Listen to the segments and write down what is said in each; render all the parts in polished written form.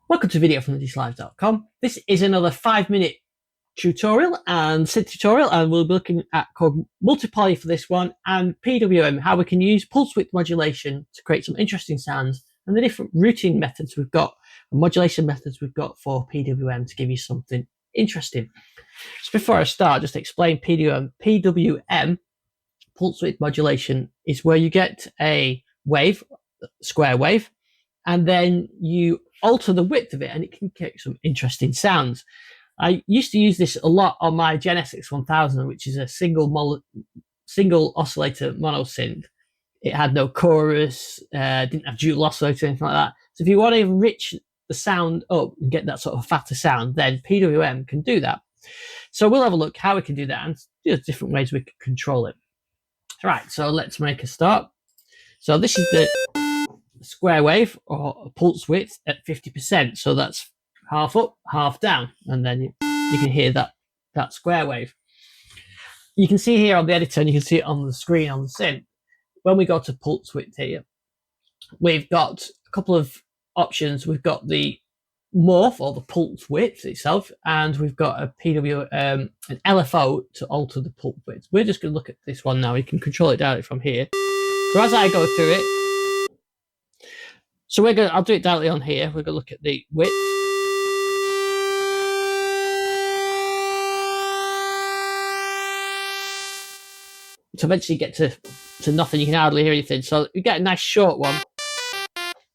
Welcome to a video from thedislive.com. This is another 5-minute tutorial and synth tutorial, and we'll be looking at Korg Multi for this one, and PWM, how we can use pulse width modulation to create some interesting sounds, and the different routing methods we've got, and modulation methods we've got for PWM to give you something interesting. So before I start, just explain PWM, pulse width modulation, is where you get a wave, square wave, and then you alter the width of it and it can create some interesting sounds. I used to use this a lot on my Genesis 1000, which is a single oscillator mono synth. It had no chorus, didn't have dual oscillator, anything like that. So if you want to enrich the sound up and get that sort of fatter sound, then PWM can do that. So we'll have a look how we can do that, and there's different ways we can control it. Right, so let's make a start. So this is the square wave or pulse width at 50%. So that's half up, half down, and then you can hear that square wave. You can see here on the editor, and you can see it on the screen on the synth. When we go to pulse width here, we've got a couple of options. We've got the morph or the pulse width itself, and we've got a PWM, an LFO to alter the pulse width. We're just going to look at this one now. You can control it directly from here. So as I go through it, so I'll do it directly on here. We're going to look at the width. To eventually get to nothing, you can hardly hear anything. So you get a nice short one.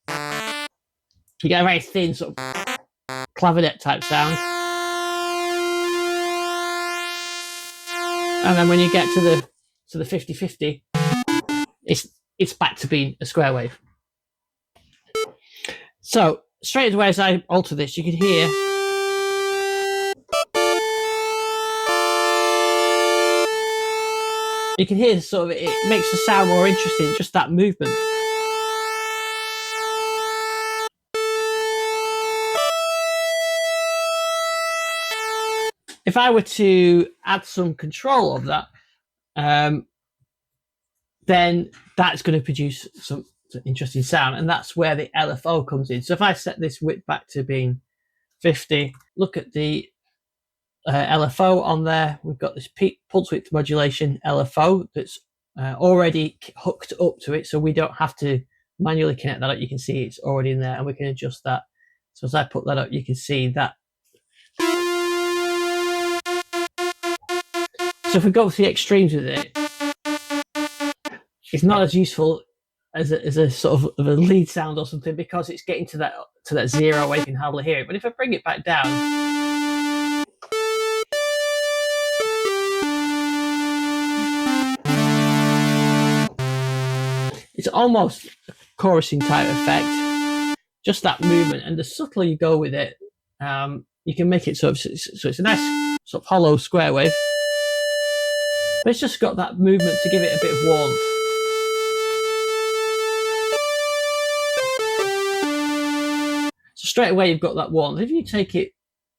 You get a very thin sort of clavinet type sound. And then when you get to the 50-50, it's back to being a square wave. So straight away as I alter this, you can hear sort of, it makes the sound more interesting, just that movement. If I were to add some control of that, then that's going to produce some interesting sound, and that's where the LFO comes in. So if I set this width back to being 50, look at the LFO on there. We've got this pulse width modulation LFO that's already hooked up to it, so we don't have to manually connect that up. You can see it's already in there, and we can adjust that. So as I put that up, you can see that. So if we go to the extremes with it, it's not as useful as a sort of a lead sound or something, because it's getting to that zero where you can hardly hear it. But if I bring it back down, it's almost a chorusing type effect. Just that movement, and the subtler you go with it, you can make it so it's a nice sort of hollow square wave, but it's just got that movement to give it a bit of warmth. So straight away you've got that warmth. If you take it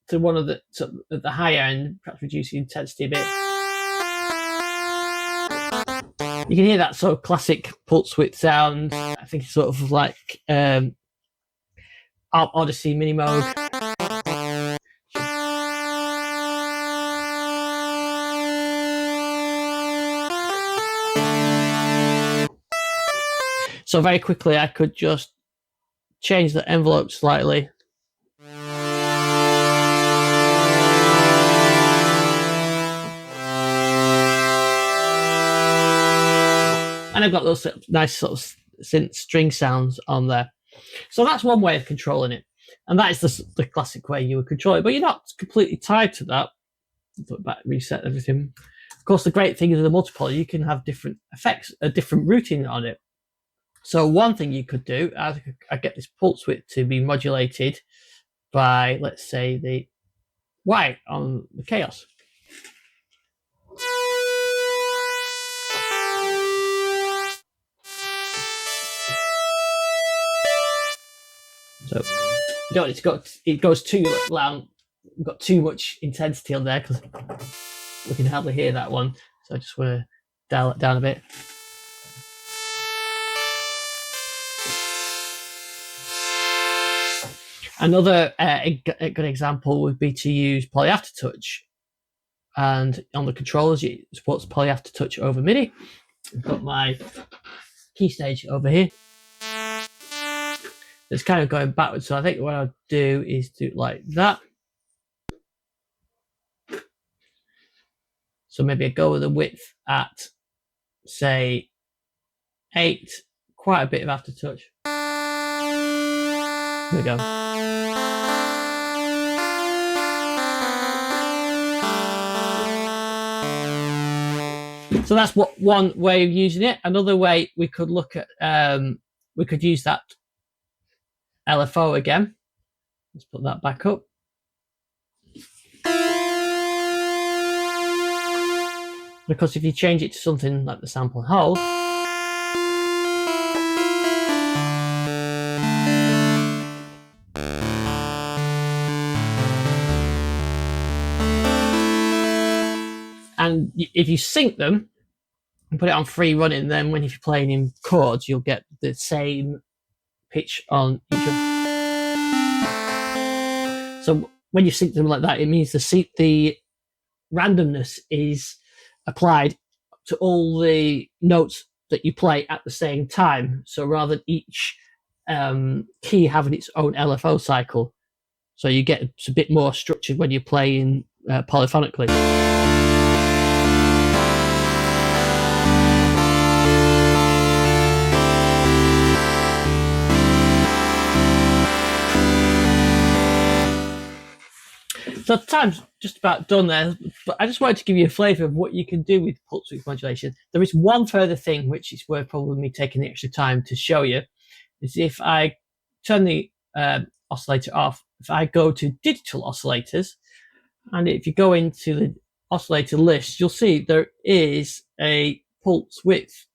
to one of at the higher end, perhaps reduce the intensity a bit, you can hear that sort of classic pulse width sound. I think it's sort of like Odyssey mini mode. So very quickly I could just change the envelope slightly. And I've got those nice sort of synth string sounds on there. So that's one way of controlling it. And that is the classic way you would control it. But you're not completely tied to that. Put back, reset everything. Of course, the great thing is with the multipolar, you can have different effects, a different routing on it. So one thing you could do, I get this pulse width to be modulated by, let's say, the white on the chaos. So you don't need to go, it goes too loud, got too much intensity on there because we can hardly hear that one. So I just want to dial it down a bit. Another a good example would be to use Poly Aftertouch. And on the controllers, it supports Poly Aftertouch over MIDI. I've got my key stage over here. It's kind of going backwards, so I think what I'll do is do it like that. So maybe I go with the width at, say, 8, quite a bit of aftertouch. There we go. So that's one way of using it. Another way we could look at, we could use that LFO again. Let's put that back up. Because if you change it to something like the sample and hold, and if you sync them and put it on free running, then when if you're playing in chords, you'll get the same pitch on each of them. So when you sync them like that, it means the randomness is applied to all the notes that you play at the same time. So rather than each key having its own LFO cycle, so you get a bit more structured when you're playing polyphonically. So time's just about done there, but I just wanted to give you a flavour of what you can do with pulse width modulation. There is one further thing which is worth probably me taking the extra time to show you, is if I turn the oscillator off, if I go to digital oscillators, and if you go into the oscillator list, you'll see there is a pulse width.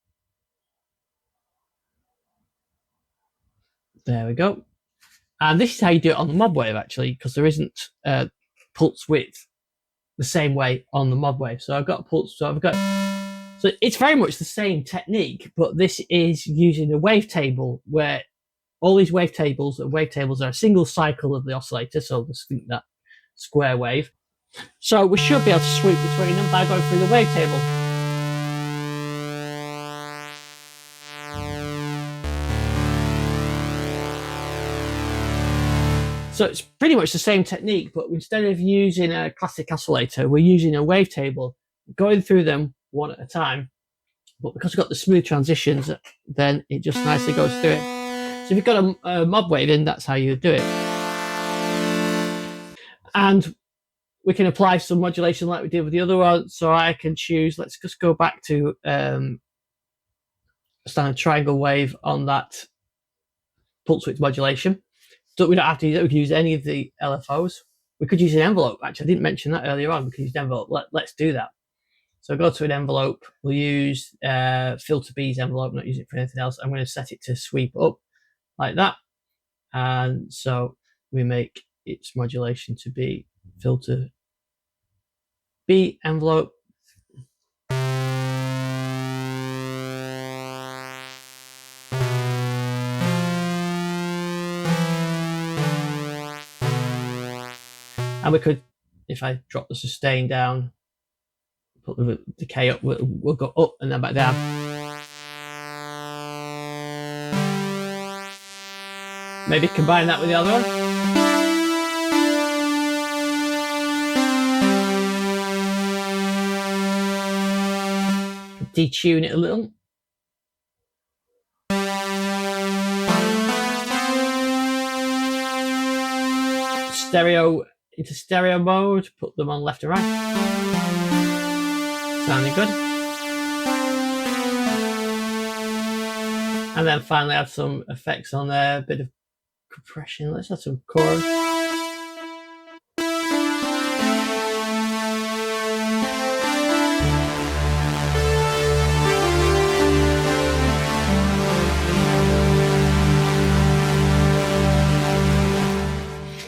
There we go. And this is how you do it on the Modwave, actually, because there isn't pulse width the same way on the Modwave. So I've got a pulse, so it's very much the same technique, but this is using a wavetable where all these wavetables are a single cycle of the oscillator, so let's think that square wave. So we should be able to swoop between them by going through the wavetable. So it's pretty much the same technique, but instead of using a classic oscillator, we're using a wavetable, going through them one at a time. But because we've got the smooth transitions, then it just nicely goes through it. So if you've got a Modwave in, that's how you do it. And we can apply some modulation like we did with the other one. So I can choose, let's just go back to standard triangle wave on that pulse width modulation. So we don't have to use any of the LFOs. We could use an envelope. Actually, I didn't mention that earlier on. We could use an envelope. Let's do that. So go to an envelope. We'll use filter B's envelope, not use it for anything else. I'm going to set it to sweep up like that. And so we make its modulation to be filter B envelope. And we could, if I drop the sustain down, put the decay up, we'll go up and then back down. Maybe combine that with the other one. Detune it a little. Stereo into stereo mode, put them on left and right. Sounding good. And then finally add some effects on there, a bit of compression. Let's add some chorus.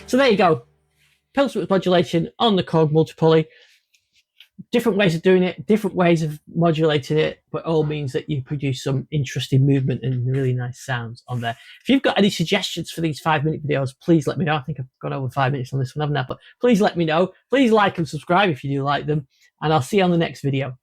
So there you go. Pulse width modulation on the Korg Multi. different ways of doing it, different ways of modulating it, but all means that you produce some interesting movement and really nice sounds on there. If you've got any suggestions for these 5-minute videos, please let me know. I think I've gone over 5 minutes on this one, haven't I? But please let me know. Please like and subscribe if you do like them, and I'll see you on the next video.